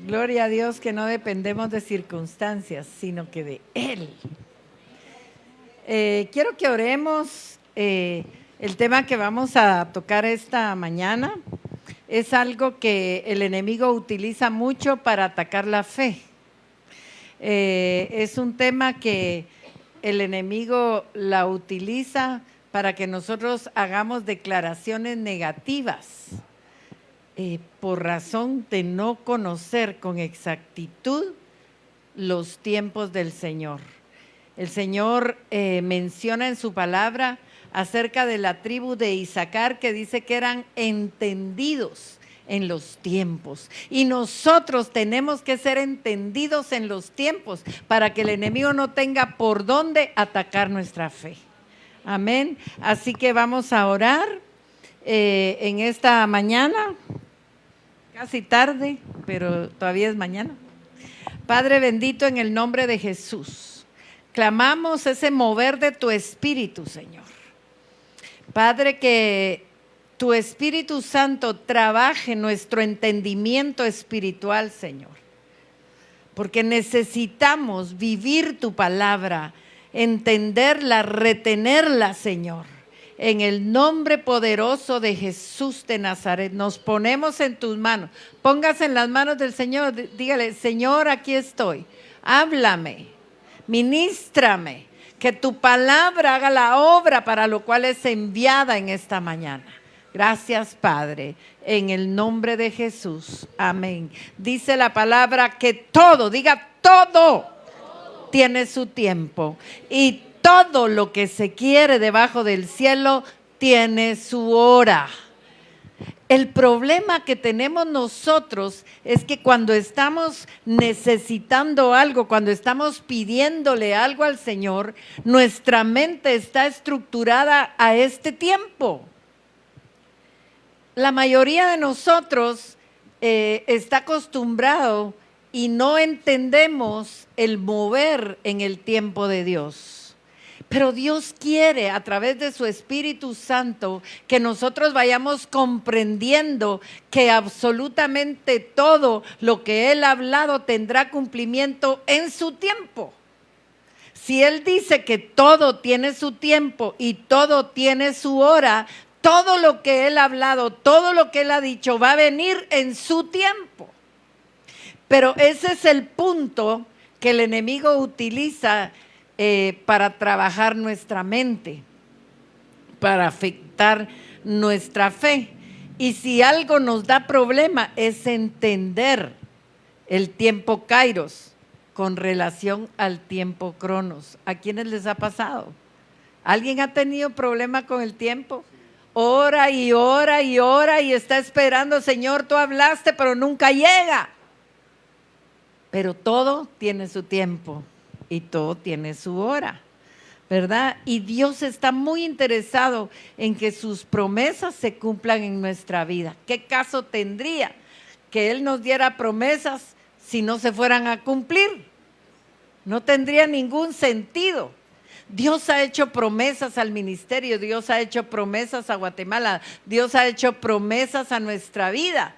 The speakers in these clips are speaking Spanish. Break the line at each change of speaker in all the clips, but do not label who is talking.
Gloria a Dios que no dependemos de circunstancias, sino que de Él. Quiero que oremos. El tema que vamos a tocar esta mañana es algo que el enemigo utiliza mucho para atacar la fe. Es un tema que el enemigo la utiliza para que nosotros hagamos declaraciones negativas. Por razón de no conocer con exactitud los tiempos del Señor. El Señor menciona en su palabra acerca de la tribu de Isaacar, que dice que eran entendidos en los tiempos. Y nosotros tenemos que ser entendidos en los tiempos para que el enemigo no tenga por dónde atacar nuestra fe. Amén. Así que vamos a orar en esta mañana. Casi tarde, pero todavía es mañana. Padre bendito, en el nombre de Jesús, clamamos ese mover de tu Espíritu, Señor. Padre, que tu Espíritu Santo trabaje nuestro entendimiento espiritual, Señor. Porque necesitamos vivir tu palabra, entenderla, retenerla, Señor. En el nombre poderoso de Jesús de Nazaret, nos ponemos en tus manos. Póngase en las manos del Señor. Dígale: Señor, aquí estoy. Háblame, ministrame, que tu palabra haga la obra para lo cual es enviada en esta mañana. Gracias, Padre, en el nombre de Jesús. Amén. Dice la palabra que todo, diga todo, tiene su tiempo. Y todo lo que se quiere debajo del cielo tiene su hora. El problema que tenemos nosotros es que cuando estamos necesitando algo, cuando estamos pidiéndole algo al Señor, nuestra mente está estructurada a este tiempo. La mayoría de nosotros está acostumbrado y no entendemos el mover en el tiempo de Dios. Pero Dios quiere, a través de su Espíritu Santo, que nosotros vayamos comprendiendo que absolutamente todo lo que Él ha hablado tendrá cumplimiento en su tiempo. Si Él dice que todo tiene su tiempo y todo tiene su hora, todo lo que Él ha hablado, todo lo que Él ha dicho va a venir en su tiempo. Pero ese es el punto que el enemigo utiliza para trabajar nuestra mente, para afectar nuestra fe. Y si algo nos da problema es entender el tiempo Kairos con relación al tiempo Cronos. ¿A quiénes les ha pasado? ¿Alguien ha tenido problema con el tiempo? Ora y ora y ora y está esperando: Señor, tú hablaste, pero nunca llega. Pero todo tiene su tiempo y todo tiene su hora, ¿verdad? Y Dios está muy interesado en que sus promesas se cumplan en nuestra vida. ¿Qué caso tendría que Él nos diera promesas si no se fueran a cumplir? No tendría ningún sentido. Dios ha hecho promesas al ministerio, Dios ha hecho promesas a Guatemala, Dios ha hecho promesas a nuestra vida.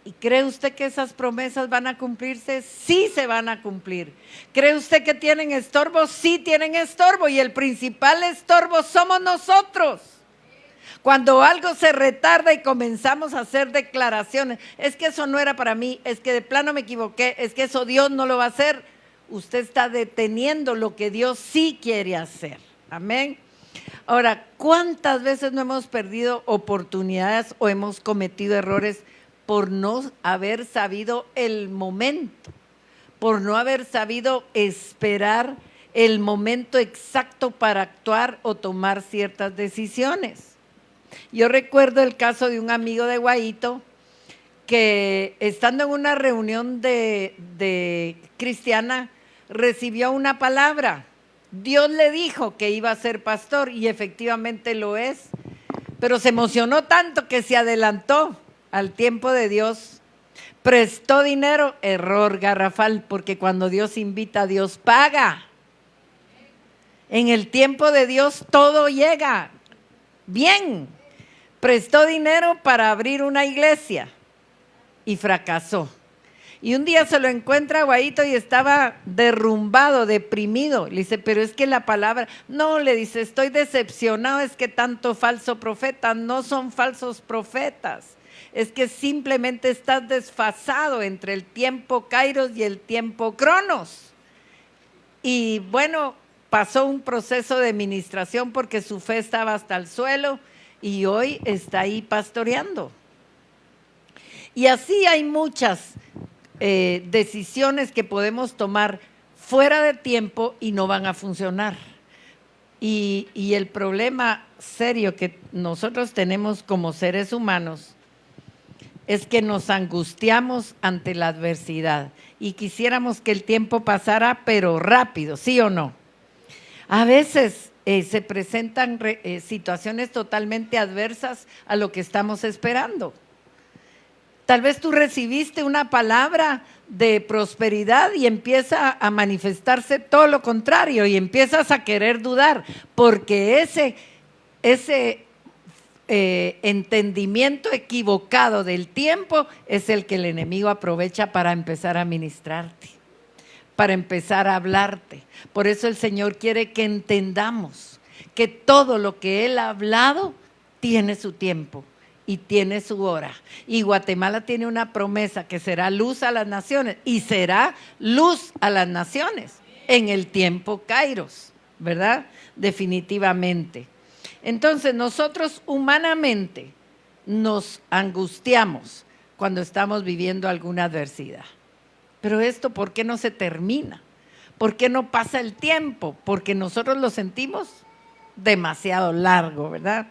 ¿Y cree usted que esas promesas van a cumplirse? Sí, se van a cumplir. ¿Cree usted que tienen estorbo? Sí, tienen estorbo, y el principal estorbo somos nosotros. Cuando algo se retarda y comenzamos a hacer declaraciones: es que eso no era para mí, es que de plano me equivoqué, es que eso Dios no lo va a hacer. Usted está deteniendo lo que Dios sí quiere hacer. Amén. Ahora, ¿cuántas veces no hemos perdido oportunidades o hemos cometido errores por no haber sabido el momento, por no haber sabido esperar el momento exacto para actuar o tomar ciertas decisiones? Yo recuerdo el caso de un amigo de Guayito que, estando en una reunión de cristiana, recibió una palabra. Dios le dijo que iba a ser pastor y efectivamente lo es, pero se emocionó tanto que se adelantó al tiempo de Dios. Prestó dinero, error garrafal, porque cuando Dios invita, Dios paga. En el tiempo de Dios todo llega bien. Prestó dinero para abrir una iglesia y fracasó. Y un día se lo encuentra a Guaito y estaba derrumbado, deprimido. Le dice, pero es que la palabra, no, le dice, estoy decepcionado, es que tanto falso profeta, no son falsos profetas. Es que simplemente estás desfasado entre el tiempo Kairos y el tiempo Cronos. Y bueno, pasó un proceso de ministración porque su fe estaba hasta el suelo y hoy está ahí pastoreando. Y así hay muchas decisiones que podemos tomar fuera de tiempo y no van a funcionar. Y el problema serio que nosotros tenemos como seres humanos es que nos angustiamos ante la adversidad y quisiéramos que el tiempo pasara, pero rápido, ¿sí o no? A veces se presentan situaciones totalmente adversas a lo que estamos esperando. Tal vez tú recibiste una palabra de prosperidad y empieza a manifestarse todo lo contrario y empiezas a querer dudar, porque ese entendimiento equivocado del tiempo es el que el enemigo aprovecha para empezar a ministrarte, para empezar a hablarte. Por eso el Señor quiere que entendamos que todo lo que Él ha hablado tiene su tiempo y tiene su hora. Y Guatemala tiene una promesa que será luz a las naciones y será luz a las naciones en el tiempo Kairos, ¿verdad? Definitivamente. Entonces nosotros humanamente nos angustiamos cuando estamos viviendo alguna adversidad. Pero esto, ¿por qué no se termina? ¿Por qué no pasa el tiempo? Porque nosotros lo sentimos demasiado largo, ¿verdad?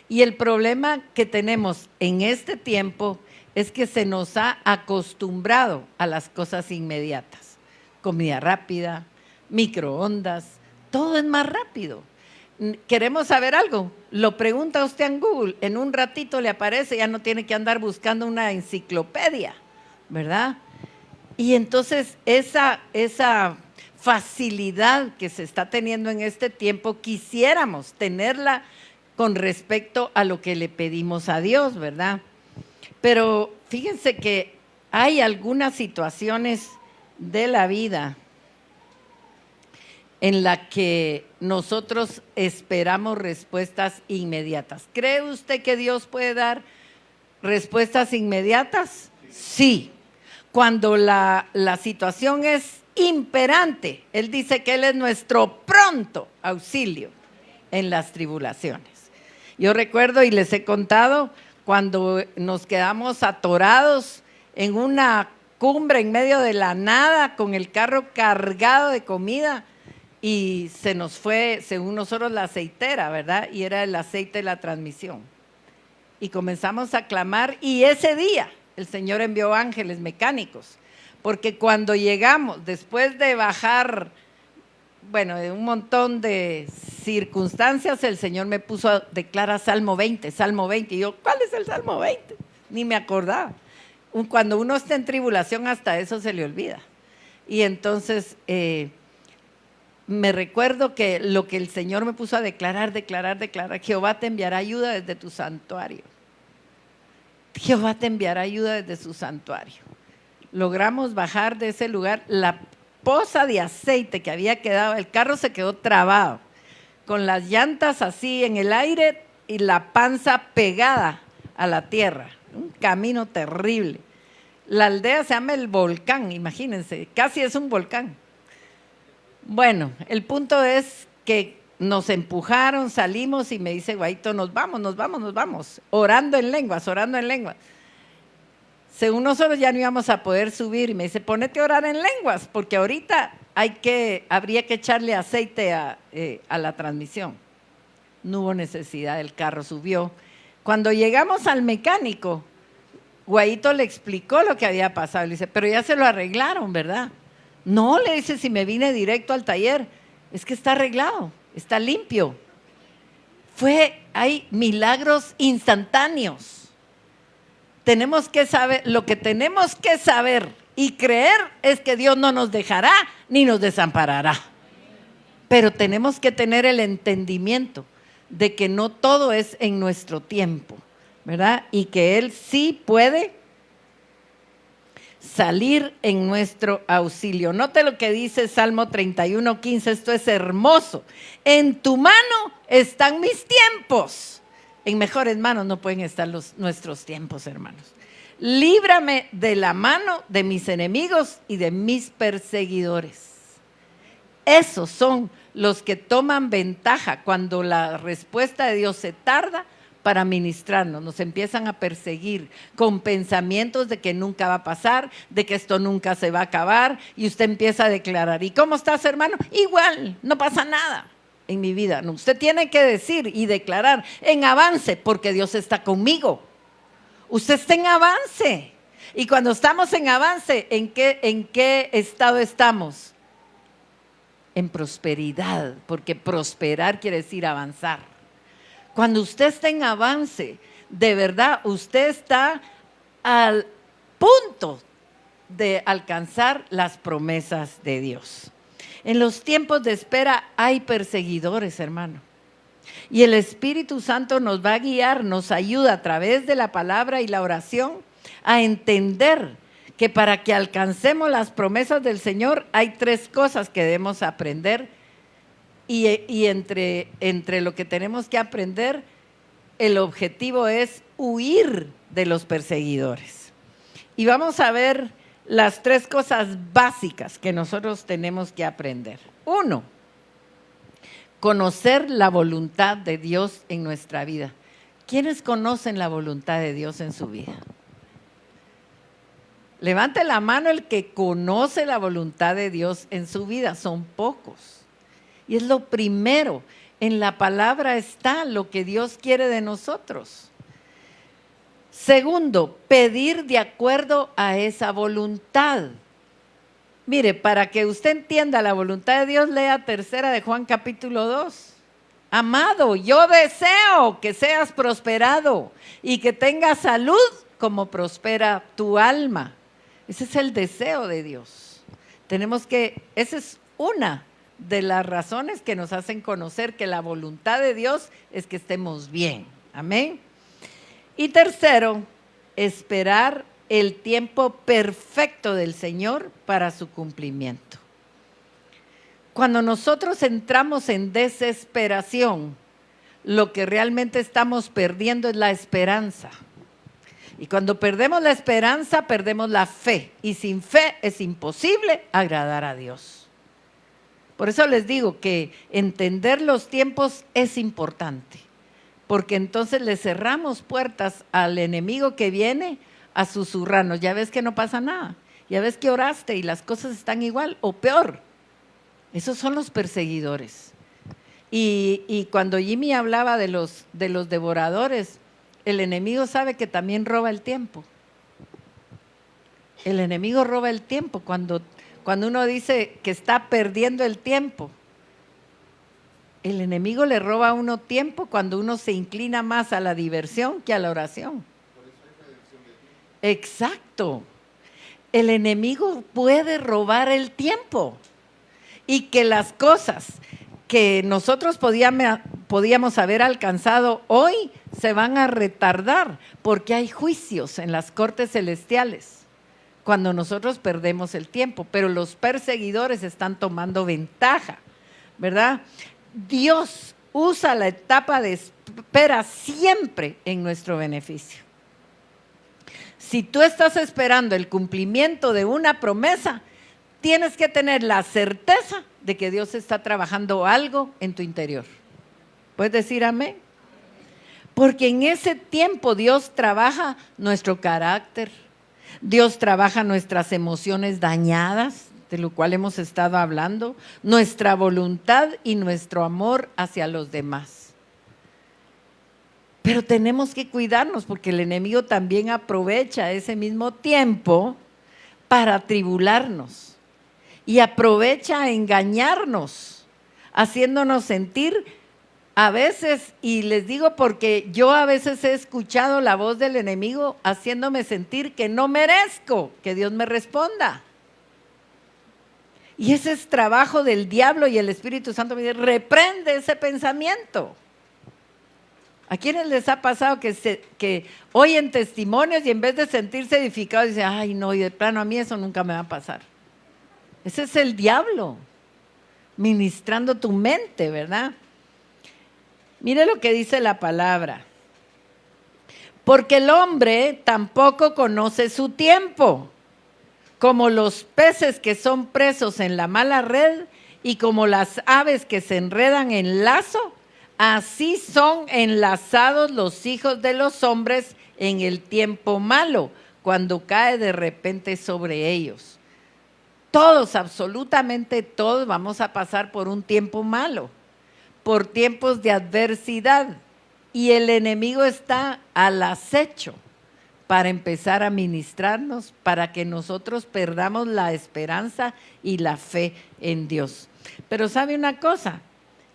Y el problema que tenemos en este tiempo es que se nos ha acostumbrado a las cosas inmediatas. Comida rápida, microondas, todo es más rápido. ¿Queremos saber algo? Lo pregunta usted en Google, en un ratito le aparece, ya no tiene que andar buscando una enciclopedia, ¿verdad? Y entonces esa facilidad que se está teniendo en este tiempo, quisiéramos tenerla con respecto a lo que le pedimos a Dios, ¿verdad? Pero fíjense que hay algunas situaciones de la vida en la que nosotros esperamos respuestas inmediatas. ¿Cree usted que Dios puede dar respuestas inmediatas? Sí. Cuando la situación es imperante, Él dice que Él es nuestro pronto auxilio en las tribulaciones. Yo recuerdo y les he contado cuando nos quedamos atorados en una cumbre en medio de la nada con el carro cargado de comida y se nos fue, según nosotros, la aceitera, ¿verdad? Y era el aceite de la transmisión. Y comenzamos a clamar y ese día el Señor envió ángeles mecánicos, porque cuando llegamos, después de bajar, bueno, de un montón de circunstancias, el Señor me puso a declarar Salmo 20, y yo, ¿cuál es el Salmo 20? Ni me acordaba. Cuando uno está en tribulación, hasta eso se le olvida. Y entonces me recuerdo que lo que el Señor me puso a declarar, Jehová te enviará ayuda desde tu santuario. Jehová te enviará ayuda desde su santuario. Logramos bajar de ese lugar, la poza de aceite que había quedado, el carro se quedó trabado, con las llantas así en el aire y la panza pegada a la tierra, un camino terrible. La aldea se llama El Volcán, imagínense, casi es un volcán. Bueno, el punto es que nos empujaron, salimos y me dice Guaito, nos vamos, orando en lenguas. Según nosotros ya no íbamos a poder subir y me dice, ponete a orar en lenguas, porque ahorita habría que echarle aceite a la transmisión. No hubo necesidad, el carro subió. Cuando llegamos al mecánico, Guaito le explicó lo que había pasado. Le dice, pero ya se lo arreglaron, ¿verdad? No, le dice, si me vine directo al taller, es que está arreglado, está limpio. Hay milagros instantáneos. Tenemos que saber, lo que tenemos que saber y creer es que Dios no nos dejará ni nos desamparará. Pero tenemos que tener el entendimiento de que no todo es en nuestro tiempo, ¿verdad? Y que Él sí puede salir en nuestro auxilio. Note lo que dice Salmo 31:15, esto es hermoso. En tu mano están mis tiempos. En mejores manos no pueden estar nuestros tiempos, hermanos. Líbrame de la mano de mis enemigos y de mis perseguidores. Esos son los que toman ventaja cuando la respuesta de Dios se tarda para ministrarnos. Nos empiezan a perseguir con pensamientos de que nunca va a pasar, de que esto nunca se va a acabar, y usted empieza a declarar: ¿y cómo estás, hermano? Igual, no pasa nada en mi vida. No, usted tiene que decir y declarar en avance, porque Dios está conmigo. Usted está en avance. Y cuando estamos en avance, ¿en qué estado estamos? En prosperidad, porque prosperar quiere decir avanzar. Cuando usted está en avance, de verdad, usted está al punto de alcanzar las promesas de Dios. En los tiempos de espera hay perseguidores, hermano. Y el Espíritu Santo nos va a guiar, nos ayuda a través de la palabra y la oración a entender que para que alcancemos las promesas del Señor hay 3 cosas que debemos aprender, y entre lo que tenemos que aprender, el objetivo es huir de los perseguidores. Y vamos a ver las 3 cosas básicas que nosotros tenemos que aprender. 1, conocer la voluntad de Dios en nuestra vida. ¿Quiénes conocen la voluntad de Dios en su vida? Levante la mano el que conoce la voluntad de Dios en su vida. Son pocos. Y es lo primero. En la palabra está lo que Dios quiere de nosotros. Segundo, pedir de acuerdo a esa voluntad. Mire, para que usted entienda la voluntad de Dios, lea 3 de Juan capítulo 2. Amado, yo deseo que seas prosperado y que tengas salud como prospera tu alma. Ese es el deseo de Dios. Esa es una de las razones que nos hacen conocer que la voluntad de Dios es que estemos bien. Amén. Y tercero, esperar el tiempo perfecto del Señor para su cumplimiento. Cuando nosotros entramos en desesperación, lo que realmente estamos perdiendo es la esperanza. Y cuando perdemos la esperanza, perdemos la fe. Y sin fe es imposible agradar a Dios. Por eso les digo que entender los tiempos es importante. Porque entonces le cerramos puertas al enemigo que viene a susurrarnos. Ya ves que no pasa nada. Ya ves que oraste y las cosas están igual o peor. Esos son los perseguidores. Y cuando Jimmy hablaba de los devoradores, el enemigo sabe que también roba el tiempo. El enemigo roba el tiempo cuando uno dice que está perdiendo el tiempo. El enemigo le roba a uno tiempo cuando uno se inclina más a la diversión que a la oración. Por eso hay redención de tiempo. Exacto. El enemigo puede robar el tiempo y que las cosas que nosotros podíamos haber alcanzado hoy se van a retardar porque hay juicios en las cortes celestiales cuando nosotros perdemos el tiempo, pero los perseguidores están tomando ventaja, ¿verdad? Dios usa la etapa de espera siempre en nuestro beneficio. Si tú estás esperando el cumplimiento de una promesa, tienes que tener la certeza de que Dios está trabajando algo en tu interior. ¿Puedes decir amén? Porque en ese tiempo Dios trabaja nuestro carácter, Dios trabaja nuestras emociones dañadas, de lo cual hemos estado hablando, nuestra voluntad y nuestro amor hacia los demás. Pero tenemos que cuidarnos porque el enemigo también aprovecha ese mismo tiempo para atribularnos y aprovecha a engañarnos, haciéndonos sentir a veces, y les digo porque yo a veces he escuchado la voz del enemigo haciéndome sentir que no merezco que Dios me responda. Y ese es trabajo del diablo y el Espíritu Santo me dice, reprende ese pensamiento. ¿A quiénes les ha pasado que oyen testimonios y en vez de sentirse edificados dicen, ay no, y de plano a mí eso nunca me va a pasar? Ese es el diablo ministrando tu mente, ¿verdad? Mire lo que dice la palabra. Porque el hombre tampoco conoce su tiempo, como los peces que son presos en la mala red y como las aves que se enredan en lazo, así son enlazados los hijos de los hombres en el tiempo malo, cuando cae de repente sobre ellos. Todos, absolutamente todos, vamos a pasar por un tiempo malo, por tiempos de adversidad, y el enemigo está al acecho para empezar a ministrarnos, para que nosotros perdamos la esperanza y la fe en Dios. Pero ¿sabe una cosa?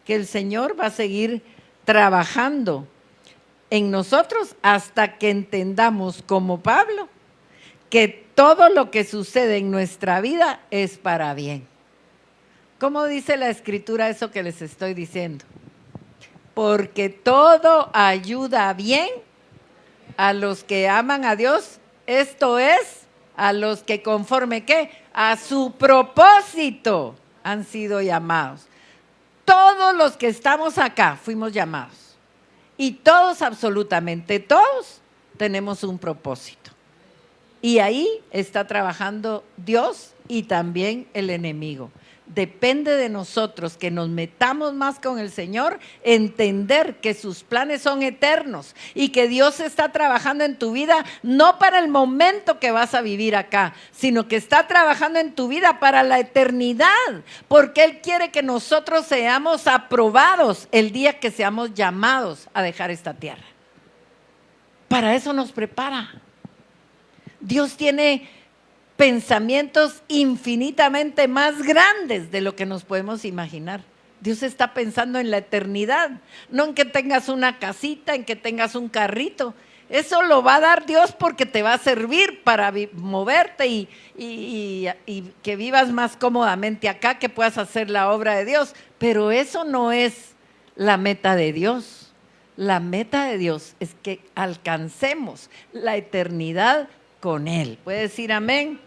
Que el Señor va a seguir trabajando en nosotros hasta que entendamos, como Pablo, que todo lo que sucede en nuestra vida es para bien. ¿Cómo dice la Escritura eso que les estoy diciendo? Porque todo ayuda bien a los que aman a Dios, esto es, a los que conforme ¿qué? A su propósito han sido llamados. Todos los que estamos acá fuimos llamados. Y todos, absolutamente todos, tenemos un propósito. Y ahí está trabajando Dios y también el enemigo. Depende de nosotros que nos metamos más con el Señor, entender que sus planes son eternos y que Dios está trabajando en tu vida no para el momento que vas a vivir acá, sino que está trabajando en tu vida para la eternidad, porque Él quiere que nosotros seamos aprobados el día que seamos llamados a dejar esta tierra. Para eso nos prepara. Dios tiene pensamientos infinitamente más grandes de lo que nos podemos imaginar. Dios está pensando en la eternidad, no en que tengas una casita, en que tengas un carrito. Eso lo va a dar Dios porque te va a servir para moverte y que vivas más cómodamente acá, que puedas hacer la obra de Dios. Pero eso no es la meta de Dios. La meta de Dios es que alcancemos la eternidad con Él. ¿Puede decir amén?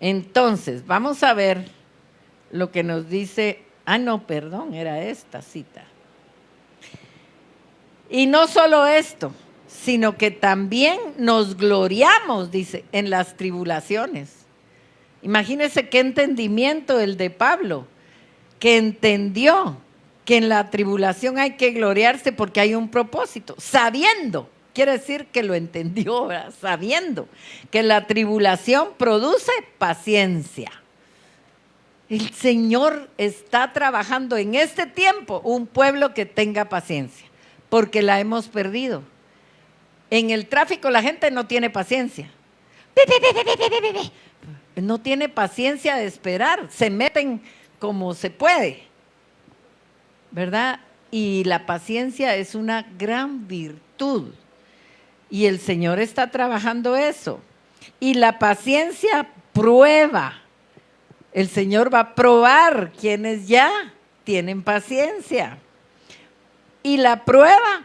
Entonces, vamos a ver lo que nos dice, era esta cita. Y no solo esto, sino que también nos gloriamos, dice, en las tribulaciones. Imagínense qué entendimiento el de Pablo, que entendió que en la tribulación hay que gloriarse porque hay un propósito, sabiendo. Quiere decir que lo entendió, ¿verdad? Sabiendo que la tribulación produce paciencia. El Señor está trabajando en este tiempo un pueblo que tenga paciencia, porque la hemos perdido. En el tráfico la gente no tiene paciencia. No tiene paciencia de esperar, se meten como se puede, ¿verdad? Y la paciencia es una gran virtud. Y el Señor está trabajando eso. Y la paciencia prueba. El Señor va a probar quienes ya tienen paciencia. Y la prueba,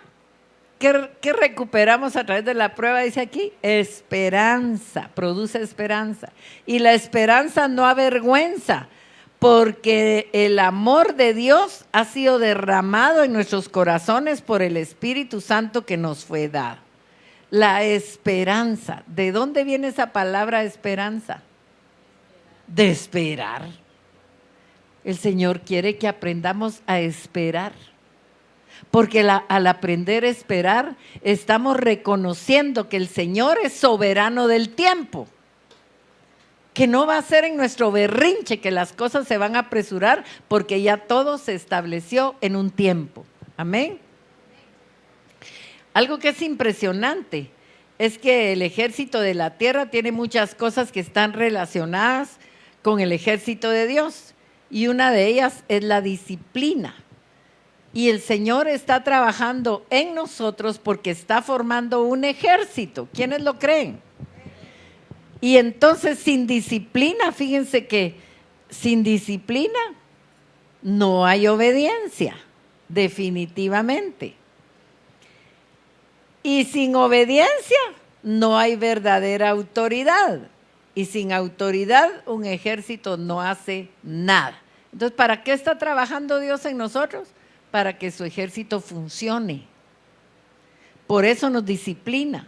¿qué recuperamos a través de la prueba? Dice aquí, esperanza, produce esperanza. Y la esperanza no avergüenza, porque el amor de Dios ha sido derramado en nuestros corazones por el Espíritu Santo que nos fue dado. La esperanza. ¿De dónde viene esa palabra esperanza? De esperar. El Señor quiere que aprendamos a esperar. Porque al aprender a esperar, estamos reconociendo que el Señor es soberano del tiempo. Que no va a ser en nuestro berrinche que las cosas se van a apresurar, porque ya todo se estableció en un tiempo. Amén. Algo que es impresionante es que el ejército de la tierra tiene muchas cosas que están relacionadas con el ejército de Dios, y una de ellas es la disciplina. Y el Señor está trabajando en nosotros porque está formando un ejército. ¿Quiénes lo creen? Y entonces sin disciplina, fíjense que sin disciplina no hay obediencia, definitivamente. Y sin obediencia no hay verdadera autoridad. Y sin autoridad un ejército no hace nada. Entonces, ¿para qué está trabajando Dios en nosotros? Para que su ejército funcione. Por eso nos disciplina,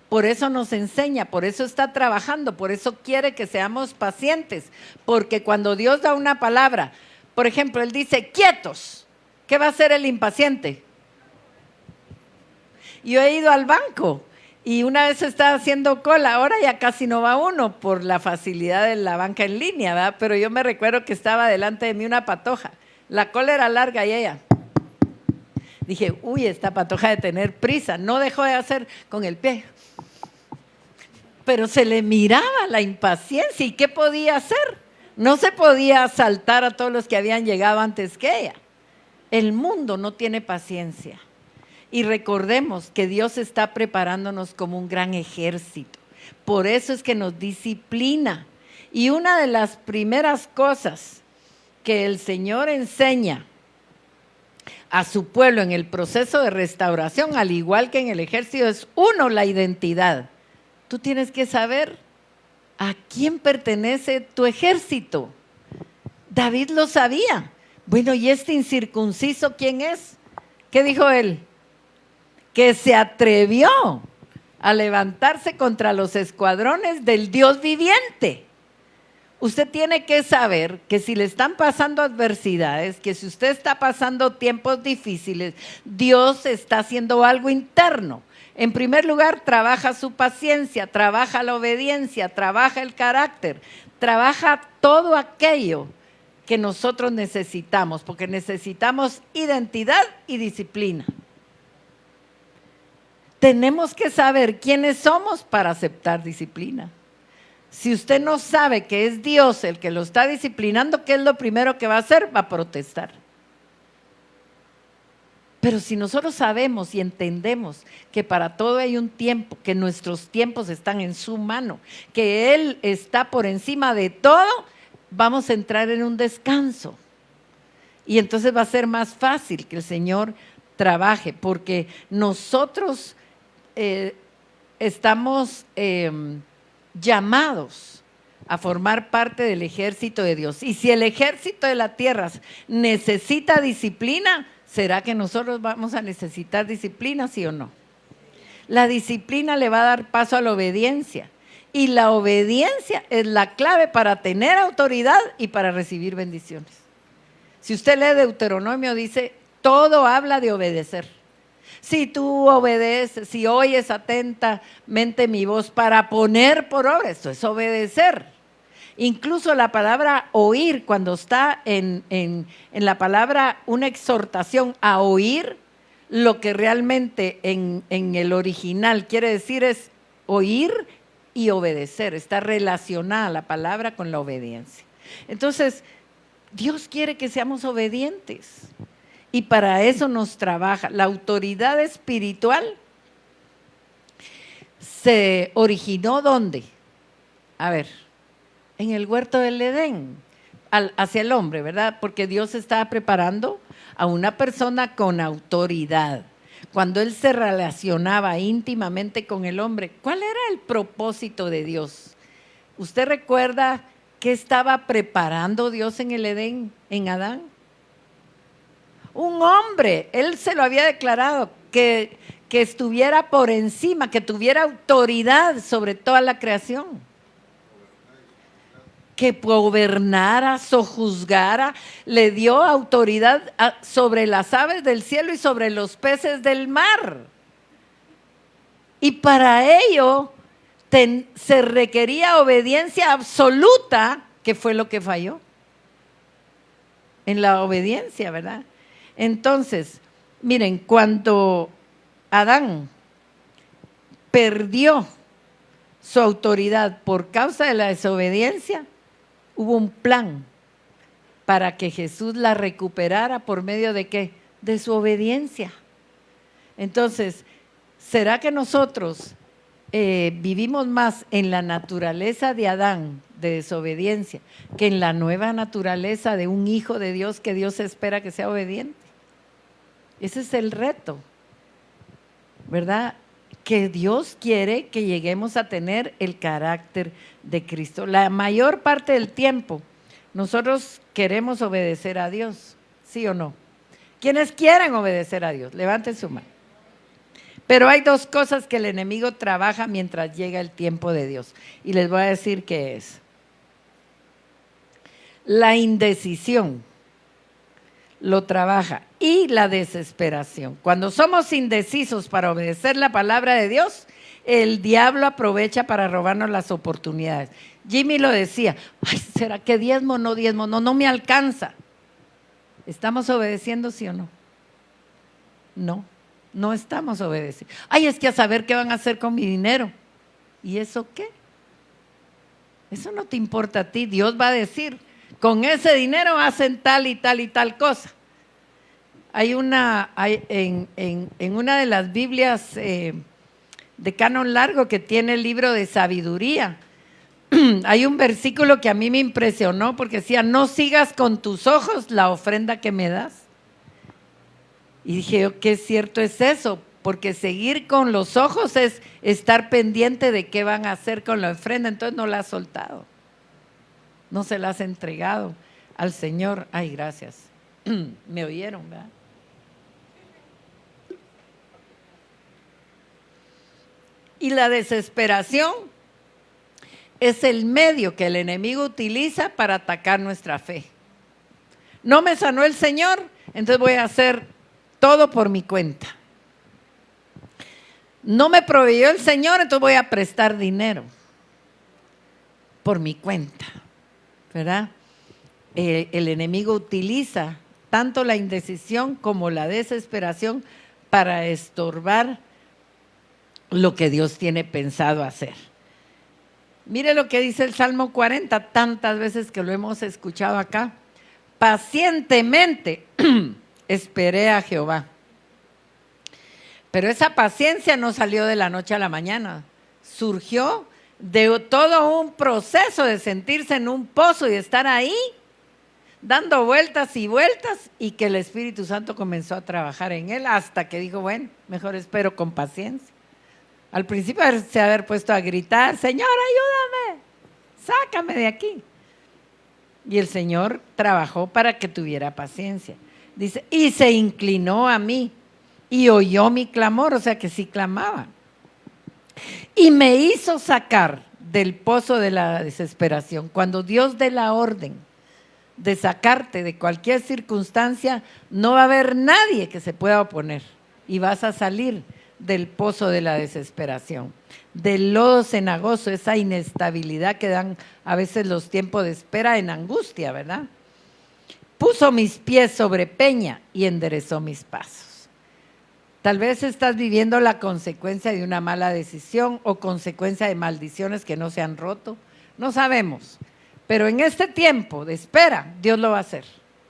por eso nos enseña, por eso está trabajando, por eso quiere que seamos pacientes. Porque cuando Dios da una palabra, por ejemplo, Él dice, quietos, ¿qué va a hacer el impaciente? Yo he ido al banco y una vez estaba haciendo cola, ahora ya casi no va uno por la facilidad de la banca en línea, ¿verdad? Pero yo me recuerdo que estaba delante de mí una patoja, la cola era larga y ella... Dije, uy, esta patoja de tener prisa, no dejó de hacer con el pie. Pero se le miraba la impaciencia, ¿y qué podía hacer? No se podía saltar a todos los que habían llegado antes que ella. El mundo no tiene paciencia. Y recordemos que Dios está preparándonos como un gran ejército. Por eso es que nos disciplina. Y una de las primeras cosas que el Señor enseña a su pueblo en el proceso de restauración, al igual que en el ejército, es uno, la identidad. Tú tienes que saber a quién pertenece tu ejército. David lo sabía. Bueno, ¿y este incircunciso quién es? ¿Qué dijo él? Que se atrevió a levantarse contra los escuadrones del Dios viviente. Usted tiene que saber que si le están pasando adversidades, que si usted está pasando tiempos difíciles, Dios está haciendo algo interno. En primer lugar, trabaja su paciencia, trabaja la obediencia, trabaja el carácter, trabaja todo aquello que nosotros necesitamos, porque necesitamos identidad y disciplina. Tenemos que saber quiénes somos para aceptar disciplina. Si usted no sabe que es Dios el que lo está disciplinando, ¿qué es lo primero que va a hacer? Va a protestar. Pero si nosotros sabemos y entendemos que para todo hay un tiempo, que nuestros tiempos están en su mano, que Él está por encima de todo, vamos a entrar en un descanso. Y entonces va a ser más fácil que el Señor trabaje, porque nosotros estamos... llamados a formar parte del ejército de Dios. Y si el ejército de la tierra necesita disciplina, ¿será que nosotros vamos a necesitar disciplina, sí o no? La disciplina le va a dar paso a la obediencia. Y la obediencia es la clave para tener autoridad y para recibir bendiciones. Si usted lee Deuteronomio, dice, todo habla de obedecer. Si tú obedeces, si oyes atentamente mi voz para poner por obra, esto es obedecer. Incluso la palabra oír, cuando está en la palabra una exhortación a oír, lo que realmente en el original quiere decir es oír y obedecer. Está relacionada la palabra con la obediencia. Entonces, Dios quiere que seamos obedientes. Y para eso nos trabaja. La autoridad espiritual se originó ¿dónde? A ver, en el huerto del Edén, hacia el hombre, ¿verdad? Porque Dios estaba preparando a una persona con autoridad. Cuando Él se relacionaba íntimamente con el hombre, ¿cuál era el propósito de Dios? ¿Usted recuerda qué estaba preparando Dios en el Edén, en Adán? Un hombre, Él se lo había declarado, que estuviera por encima, que tuviera autoridad sobre toda la creación. Que gobernara, sojuzgara, le dio autoridad sobre las aves del cielo y sobre los peces del mar. Y para ello se requería obediencia absoluta, que fue lo que falló. En la obediencia, ¿verdad? Entonces, miren, cuando Adán perdió su autoridad por causa de la desobediencia, hubo un plan para que Jesús la recuperara por medio de ¿qué? De su obediencia. Entonces, ¿será que nosotros vivimos más en la naturaleza de Adán, de desobediencia, que en la nueva naturaleza de un hijo de Dios que Dios espera que sea obediente? Ese es el reto, ¿verdad? que Dios quiere que lleguemos a tener el carácter de Cristo. La mayor parte del tiempo nosotros queremos obedecer a Dios, ¿sí o no? ¿Quiénes quieren obedecer a Dios? Levanten su mano. Pero hay dos cosas que el enemigo trabaja mientras llega el tiempo de Dios. Y les voy a decir qué es. La indecisión lo trabaja y la desesperación. Cuando somos indecisos para obedecer la palabra de Dios, el diablo aprovecha para robarnos las oportunidades. Jimmy lo decía, ay, ¿será que diezmo? No me alcanza. ¿Estamos obedeciendo, sí o no? No, no estamos obedeciendo. Ay, es que a saber qué van a hacer con mi dinero. ¿Y eso qué? Eso no te importa a ti. Dios va a decir, con ese dinero hacen tal y tal y tal cosa. Hay en una de las Biblias de canon largo que tiene el libro de sabiduría, hay un versículo que a mí me impresionó porque decía, no sigas con tus ojos la ofrenda que me das. Y dije, qué cierto es eso, porque seguir con los ojos es estar pendiente de qué van a hacer con la ofrenda, entonces no la has soltado, no se la has entregado al Señor. Ay, gracias. Me oyeron, ¿verdad? Y la desesperación es el medio que el enemigo utiliza para atacar nuestra fe. No me sanó el Señor, entonces voy a hacer todo por mi cuenta. No me proveyó el Señor, entonces voy a prestar dinero por mi cuenta, ¿verdad? El enemigo utiliza tanto la indecisión como la desesperación para estorbar lo que Dios tiene pensado hacer. Mire lo que dice el Salmo 40, tantas veces que lo hemos escuchado acá. Pacientemente esperé a Jehová. Pero esa paciencia no salió de la noche a la mañana. Surgió de todo un proceso de sentirse en un pozo y estar ahí, dando vueltas y vueltas, y que el Espíritu Santo comenzó a trabajar en él hasta que dijo, bueno, mejor espero con paciencia. Al principio se haber puesto a gritar, Señor, ayúdame, sácame de aquí. Y el Señor trabajó para que tuviera paciencia. Dice, y se inclinó a mí y oyó mi clamor, o sea que sí clamaba. Y me hizo sacar del pozo de la desesperación. Cuando Dios dé la orden de sacarte de cualquier circunstancia, no va a haber nadie que se pueda oponer y vas a salir del pozo de la desesperación, del lodo cenagoso, esa inestabilidad que dan a veces los tiempos de espera en angustia, ¿verdad? Puso mis pies sobre peña y enderezó mis pasos. Tal vez estás viviendo la consecuencia de una mala decisión o consecuencia de maldiciones que no se han roto, no sabemos, pero en este tiempo de espera Dios lo va a hacer,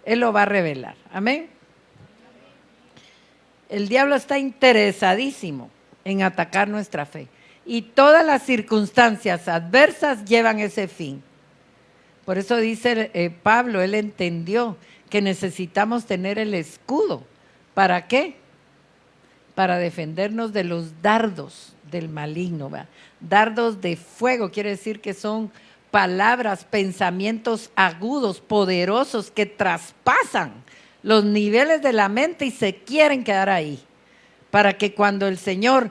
Él lo va a revelar, amén. El diablo está interesadísimo en atacar nuestra fe y todas las circunstancias adversas llevan ese fin. Por eso dice Pablo, él entendió que necesitamos tener el escudo. ¿Para qué? Para defendernos de los dardos del maligno, ¿verdad? Dardos de fuego, quiere decir que son palabras, pensamientos agudos, poderosos, que traspasan los niveles de la mente y se quieren quedar ahí, para que cuando el Señor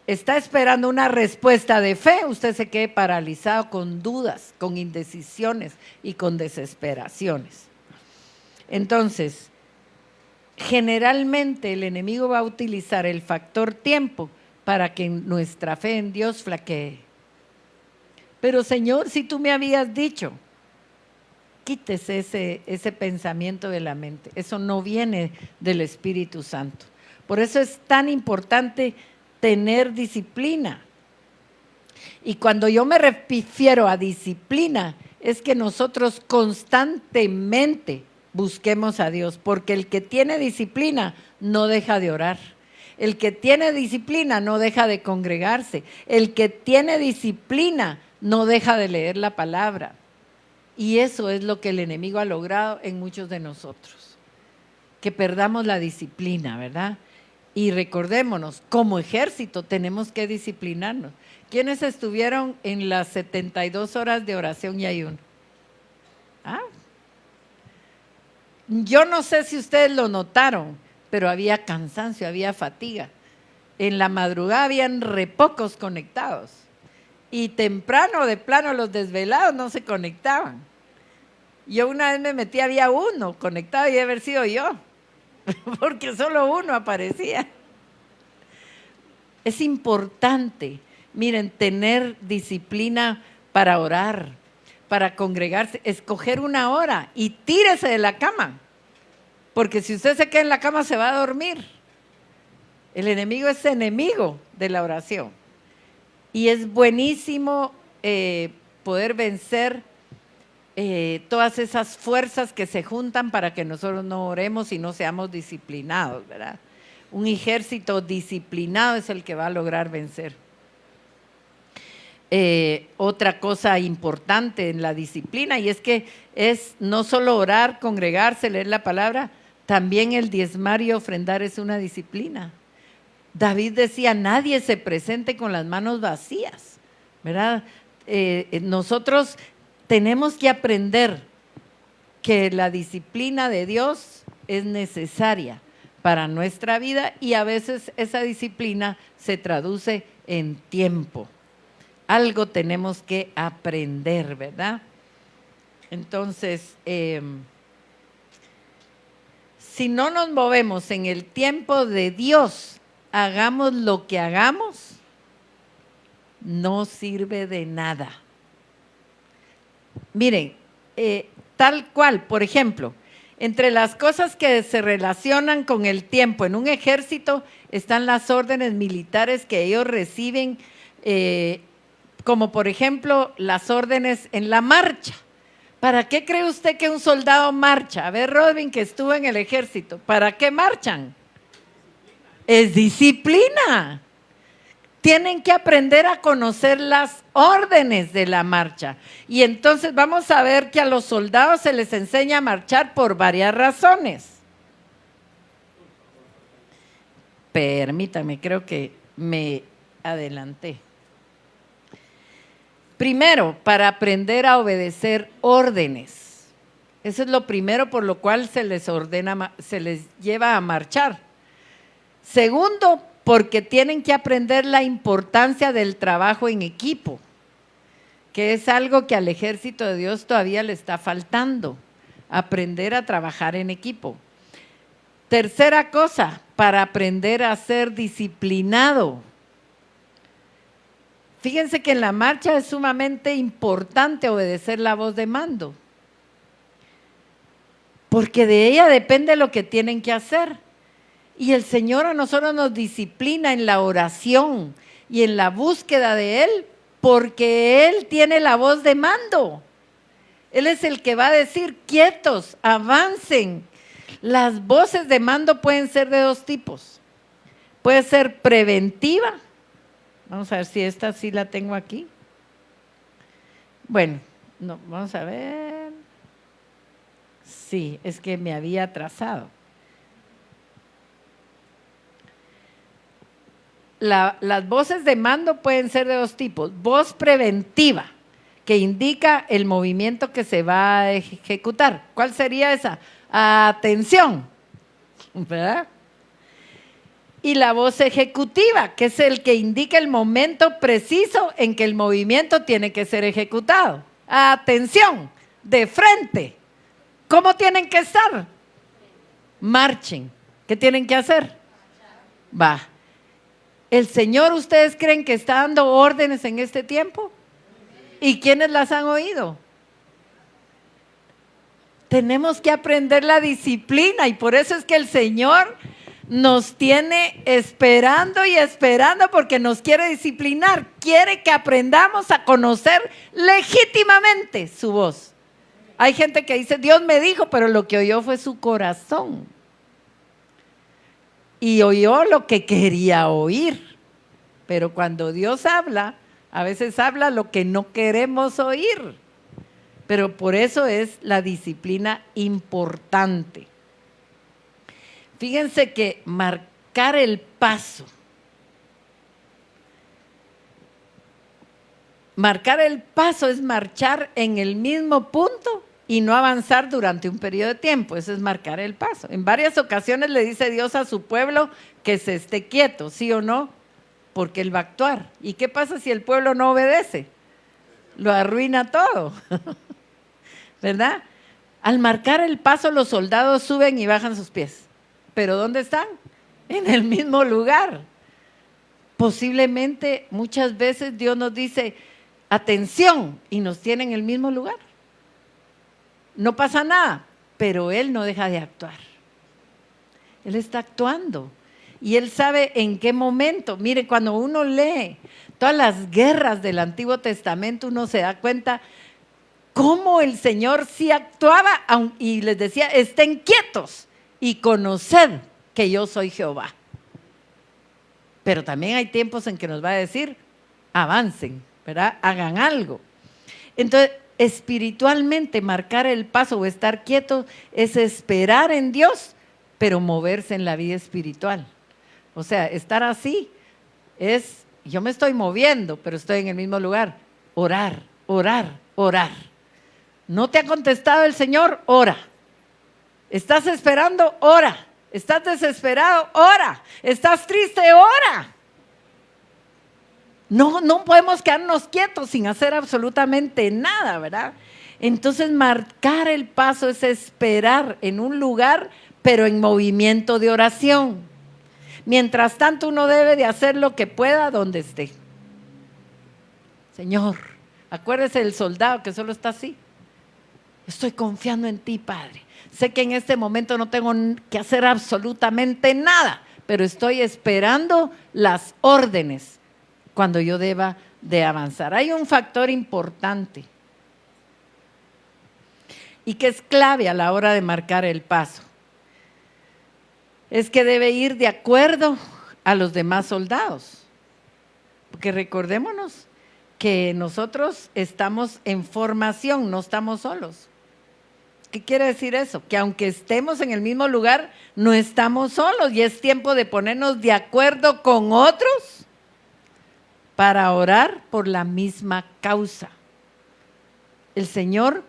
está esperando una respuesta de fe, usted se quede paralizado con dudas, con indecisiones y con desesperaciones. Entonces, generalmente el enemigo va a utilizar el factor tiempo para que nuestra fe en Dios flaquee. Pero Señor, si tú me habías dicho, quítese ese pensamiento de la mente. Eso no viene del Espíritu Santo. Por eso es tan importante tener disciplina. Y cuando yo me refiero a disciplina, es que nosotros constantemente busquemos a Dios, porque el que tiene disciplina no deja de orar. El que tiene disciplina no deja de congregarse. El que tiene disciplina no deja de leer la palabra. Y eso es lo que el enemigo ha logrado en muchos de nosotros, que perdamos la disciplina, ¿verdad? Y recordémonos, como ejército tenemos que disciplinarnos. ¿Quiénes estuvieron en las 72 horas de oración y ayuno? ¿Ah? Yo no sé si ustedes lo notaron, pero había cansancio, había fatiga. En la madrugada habían re pocos conectados. Y temprano, de plano, los desvelados no se conectaban. Yo una vez me metí, había uno conectado y debe haber sido yo, porque solo uno aparecía. Es importante, miren, tener disciplina para orar, para congregarse, escoger una hora y tírese de la cama, porque si usted se queda en la cama se va a dormir. El enemigo es enemigo de la oración. Y es buenísimo poder vencer todas esas fuerzas que se juntan para que nosotros no oremos y no seamos disciplinados, ¿verdad? Un ejército disciplinado es el que va a lograr vencer. Otra cosa importante en la disciplina, y es que es no solo orar, congregarse, leer la palabra, también el diezmar y ofrendar es una disciplina. David decía, nadie se presente con las manos vacías, ¿verdad? Nosotros tenemos que aprender que la disciplina de Dios es necesaria para nuestra vida y a veces esa disciplina se traduce en tiempo. Algo tenemos que aprender, ¿verdad? Entonces, si no nos movemos en el tiempo de Dios, hagamos lo que hagamos, no sirve de nada. Miren, tal cual, por ejemplo, entre las cosas que se relacionan con el tiempo en un ejército están las órdenes militares que ellos reciben, como por ejemplo las órdenes en la marcha. ¿Para qué cree usted que un soldado marcha? A ver, Rodvin, que estuvo en el ejército, ¿para qué marchan? Es disciplina. Tienen que aprender a conocer las órdenes de la marcha. Y entonces vamos a ver que a los soldados se les enseña a marchar por varias razones. Permítame, creo que me adelanté. Primero, para aprender a obedecer órdenes. Eso es lo primero por lo cual se les ordena, se les lleva a marchar. Segundo, porque tienen que aprender la importancia del trabajo en equipo, que es algo que al ejército de Dios todavía le está faltando, aprender a trabajar en equipo. Tercera cosa, para aprender a ser disciplinado. Fíjense que en la marcha es sumamente importante obedecer la voz de mando, porque de ella depende lo que tienen que hacer. Y el Señor a nosotros nos disciplina en la oración y en la búsqueda de Él, porque Él tiene la voz de mando. Él es el que va a decir, quietos, avancen. Las voces de mando pueden ser de dos tipos. Puede ser preventiva. Vamos a ver si esta sí la tengo aquí. Bueno, no, vamos a ver. Sí, es que me había atrasado. Las voces de mando pueden ser de dos tipos. Voz preventiva, que indica el movimiento que se va a ejecutar. ¿Cuál sería esa? Atención, ¿verdad? Y la voz ejecutiva, que es el que indica el momento preciso en que el movimiento tiene que ser ejecutado. Atención, de frente. ¿Cómo tienen que estar? Marchen. ¿Qué tienen que hacer? Va. ¿El Señor ustedes creen que está dando órdenes en este tiempo? ¿Y quiénes las han oído? Tenemos que aprender la disciplina y por eso es que el Señor nos tiene esperando y esperando porque nos quiere disciplinar. Quiere que aprendamos a conocer legítimamente su voz. Hay gente que dice, Dios me dijo, pero lo que oyó fue su corazón. Y oyó lo que quería oír. Pero cuando Dios habla, a veces habla lo que no queremos oír. Pero por eso es la disciplina importante. Fíjense que marcar el paso. Marcar el paso es marchar en el mismo punto y no avanzar durante un periodo de tiempo. Eso es marcar el paso. En varias ocasiones le dice Dios a su pueblo que se esté quieto, ¿sí o no? Porque Él va a actuar. ¿Y qué pasa si el pueblo no obedece? Lo arruina todo, ¿verdad? Al marcar el paso, los soldados suben y bajan sus pies. ¿Pero dónde están? En el mismo lugar. Posiblemente, muchas veces Dios nos dice, atención, y nos tiene en el mismo lugar. No pasa nada, pero Él no deja de actuar. Él está actuando. Y Él sabe en qué momento. Mire, cuando uno lee todas las guerras del Antiguo Testamento, uno se da cuenta cómo el Señor sí actuaba y les decía, estén quietos y conoced que yo soy Jehová. Pero también hay tiempos en que nos va a decir, avancen, ¿verdad? Hagan algo. Entonces, espiritualmente marcar el paso o estar quieto es esperar en Dios, pero moverse en la vida espiritual. O sea, estar así es, yo me estoy moviendo, pero estoy en el mismo lugar. Orar, orar, orar. ¿No te ha contestado el Señor? Ora. ¿Estás esperando? Ora. ¿Estás desesperado? Ora. ¿Estás triste? Ora. No podemos quedarnos quietos sin hacer absolutamente nada, ¿verdad? Entonces, marcar el paso es esperar en un lugar, pero en movimiento de oración. Mientras tanto, uno debe de hacer lo que pueda donde esté. Señor, acuérdese del soldado que solo está así. Estoy confiando en ti, Padre. Sé que en este momento no tengo que hacer absolutamente nada, pero estoy esperando las órdenes cuando yo deba de avanzar. Hay un factor importante y que es clave a la hora de marcar el paso. Es que debe ir de acuerdo a los demás soldados. Porque recordémonos que nosotros estamos en formación, no estamos solos. ¿Qué quiere decir eso? Que aunque estemos en el mismo lugar, no estamos solos y es tiempo de ponernos de acuerdo con otros para orar por la misma causa. El Señor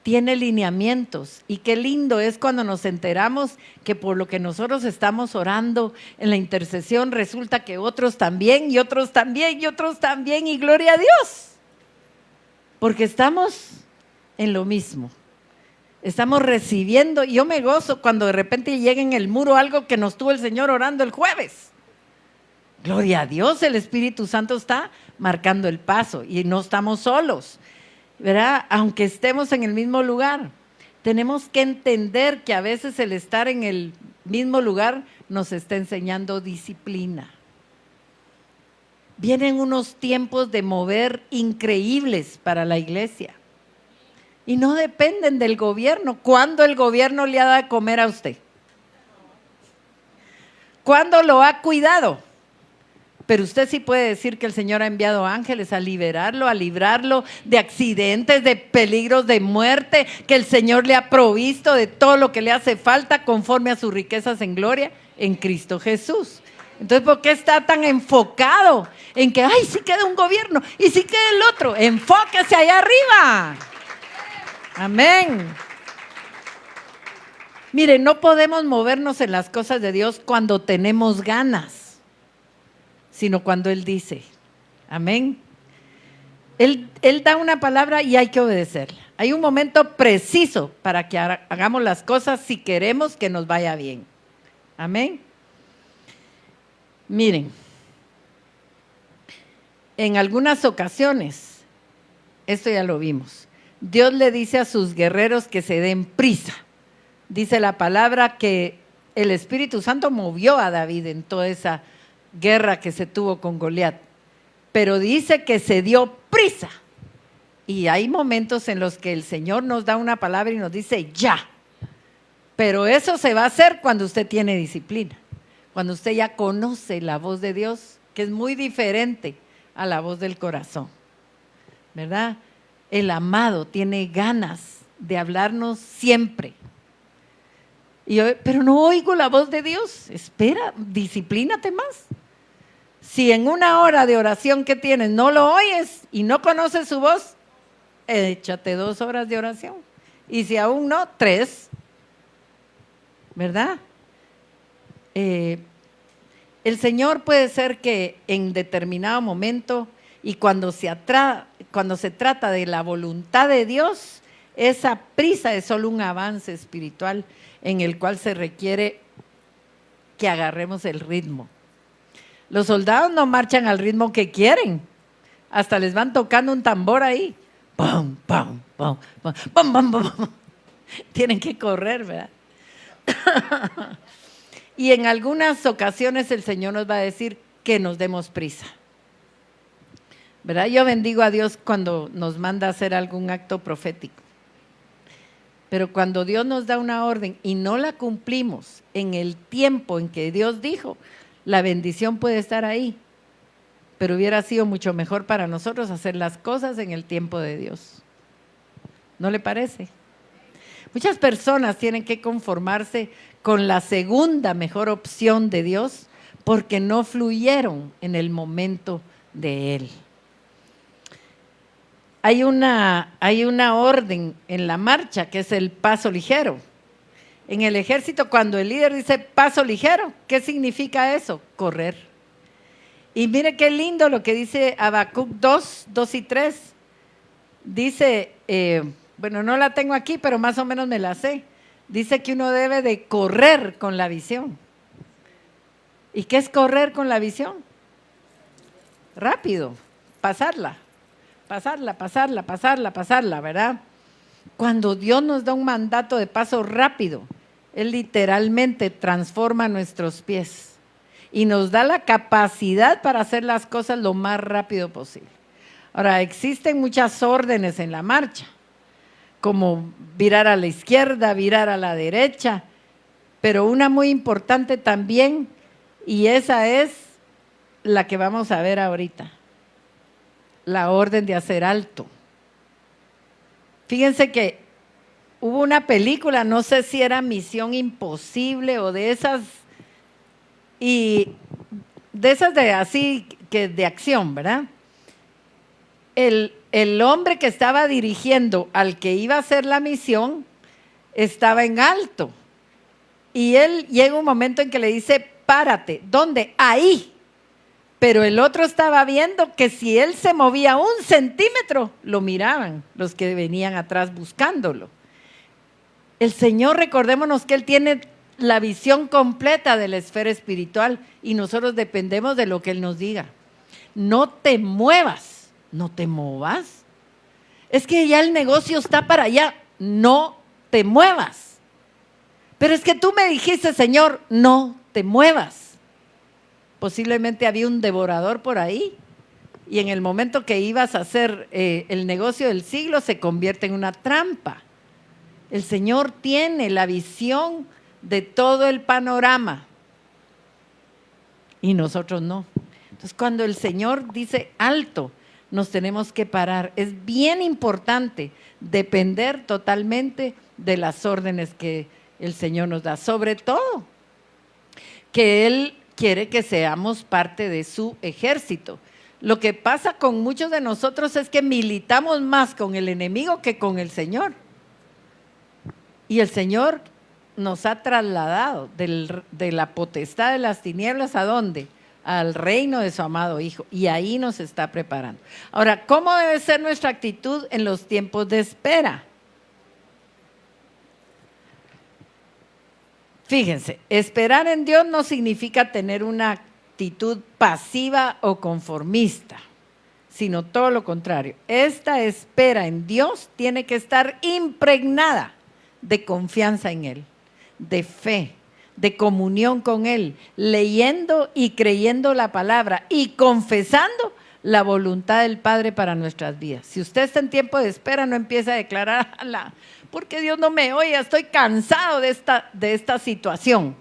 tiene lineamientos y qué lindo es cuando nos enteramos que por lo que nosotros estamos orando en la intercesión resulta que otros también y otros también y otros también y gloria a Dios. Porque estamos en lo mismo. Estamos recibiendo y yo me gozo cuando de repente llega en el muro algo que nos tuvo el Señor orando el jueves. Gloria a Dios, el Espíritu Santo está marcando el paso y no estamos solos, ¿verdad? Aunque estemos en el mismo lugar, tenemos que entender que a veces el estar en el mismo lugar nos está enseñando disciplina. Vienen unos tiempos de mover increíbles para la iglesia y no dependen del gobierno. ¿Cuándo el gobierno le ha dado de comer a usted? ¿Cuándo lo ha cuidado? Pero usted sí puede decir que el Señor ha enviado ángeles a liberarlo, a librarlo de accidentes, de peligros de muerte, que el Señor le ha provisto de todo lo que le hace falta conforme a sus riquezas en gloria en Cristo Jesús. Entonces, ¿por qué está tan enfocado en que, ay, sí queda un gobierno y sí queda el otro? Enfóquese allá arriba. Amén. Mire, no podemos movernos en las cosas de Dios cuando tenemos ganas, sino cuando Él dice. Amén. Él da una palabra y hay que obedecerla. Hay un momento preciso para que hagamos las cosas si queremos que nos vaya bien. Amén. Miren, en algunas ocasiones, esto ya lo vimos, Dios le dice a sus guerreros que se den prisa. Dice la palabra que el Espíritu Santo movió a David en toda esa guerra que se tuvo con Goliat, pero dice que se dio prisa. Y hay momentos en los que el Señor nos da una palabra y nos dice ya, pero eso se va a hacer cuando usted tiene disciplina, cuando usted ya conoce la voz de Dios, que es muy diferente a la voz del corazón, ¿verdad? El amado tiene ganas de hablarnos siempre. Pero no oigo la voz de Dios. Espera, disciplínate más. Si en una hora de oración que tienes no lo oyes y no conoces su voz, échate 2 horas de oración. Y si aún no, 3. ¿Verdad? El Señor puede ser que en determinado momento y cuando se trata de la voluntad de Dios, esa prisa es solo un avance espiritual en el cual se requiere que agarremos el ritmo. Los soldados no marchan al ritmo que quieren, hasta les van tocando un tambor ahí. ¡Pum, pum, pum, pum, pum, pum, pum! Tienen que correr, ¿verdad? Y en algunas ocasiones el Señor nos va a decir que nos demos prisa, ¿verdad? Yo bendigo a Dios cuando nos manda a hacer algún acto profético. Pero cuando Dios nos da una orden y no la cumplimos en el tiempo en que Dios dijo, la bendición puede estar ahí, pero hubiera sido mucho mejor para nosotros hacer las cosas en el tiempo de Dios. ¿No le parece? Muchas personas tienen que conformarse con la segunda mejor opción de Dios porque no fluyeron en el momento de Él. Hay una orden en la marcha que es el paso ligero. En el ejército, cuando el líder dice paso ligero, ¿qué significa eso? Correr. Y mire qué lindo lo que dice Habacuc 2 y 3. Dice, bueno, no la tengo aquí, pero más o menos me la sé. Dice que uno debe de correr con la visión. ¿Y qué es correr con la visión? Rápido, pasarla, ¿verdad? Cuando Dios nos da un mandato de paso rápido, Él literalmente transforma nuestros pies y nos da la capacidad para hacer las cosas lo más rápido posible. Ahora, existen muchas órdenes en la marcha, como virar a la izquierda, virar a la derecha, pero una muy importante también, y esa es la que vamos a ver ahorita, la orden de hacer alto. Fíjense que hubo una película, no sé si era Misión Imposible o de esas, y de esas de así, que de acción, ¿verdad? El hombre que estaba dirigiendo al que iba a hacer la misión estaba en alto. Y él llega un momento en que le dice, párate. ¿Dónde? Ahí. Pero el otro estaba viendo que si él se movía 1 centímetro, lo miraban los que venían atrás buscándolo. El Señor, recordémonos que Él tiene la visión completa de la esfera espiritual y nosotros dependemos de lo que Él nos diga. No te muevas, no te movas. Es que ya el negocio está para allá, no te muevas. Pero es que tú me dijiste, Señor, no te muevas. Posiblemente había un devorador por ahí y en el momento que ibas a hacer el negocio del siglo se convierte en una trampa. El Señor tiene la visión de todo el panorama y nosotros no. Entonces, cuando el Señor dice alto, nos tenemos que parar. Es bien importante depender totalmente de las órdenes que el Señor nos da, sobre todo que Él quiere que seamos parte de su ejército. Lo que pasa con muchos de nosotros es que militamos más con el enemigo que con el Señor. Y el Señor nos ha trasladado de la potestad de las tinieblas, ¿a dónde? Al reino de su amado Hijo. Y ahí nos está preparando. Ahora, ¿cómo debe ser nuestra actitud en los tiempos de espera? Fíjense, esperar en Dios no significa tener una actitud pasiva o conformista, sino todo lo contrario. Esta espera en Dios tiene que estar impregnada de confianza en Él, de fe, de comunión con Él, leyendo y creyendo la palabra y confesando la voluntad del Padre para nuestras vidas. Si usted está en tiempo de espera, no empiece a declarar, porque Dios no me oye, estoy cansado de esta situación.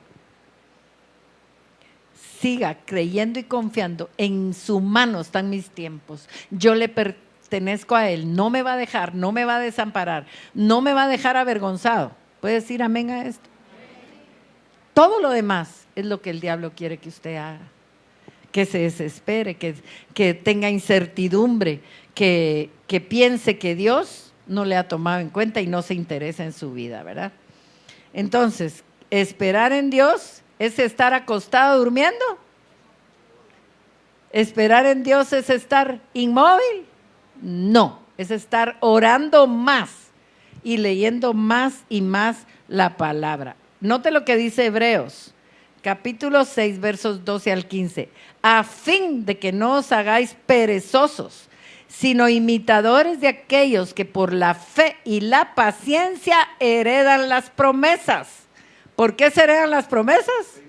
Siga creyendo y confiando, en su mano están mis tiempos. Yo le pertenezco a Él, no me va a dejar, no me va a desamparar, no me va a dejar avergonzado. ¿Puede decir amén a esto? Todo lo demás es lo que el diablo quiere que usted haga. Que se desespere, que tenga incertidumbre, que piense que Dios no le ha tomado en cuenta y no se interesa en su vida, ¿verdad? Entonces, esperar en Dios es estar acostado durmiendo. ¿Esperar en Dios es estar inmóvil? No, es estar orando más y leyendo más y más la palabra. Note lo que dice Hebreos, capítulo 6, versos 12 al 15. A fin de que no os hagáis perezosos, sino imitadores de aquellos que por la fe y la paciencia heredan las promesas. ¿Por qué se heredan las promesas?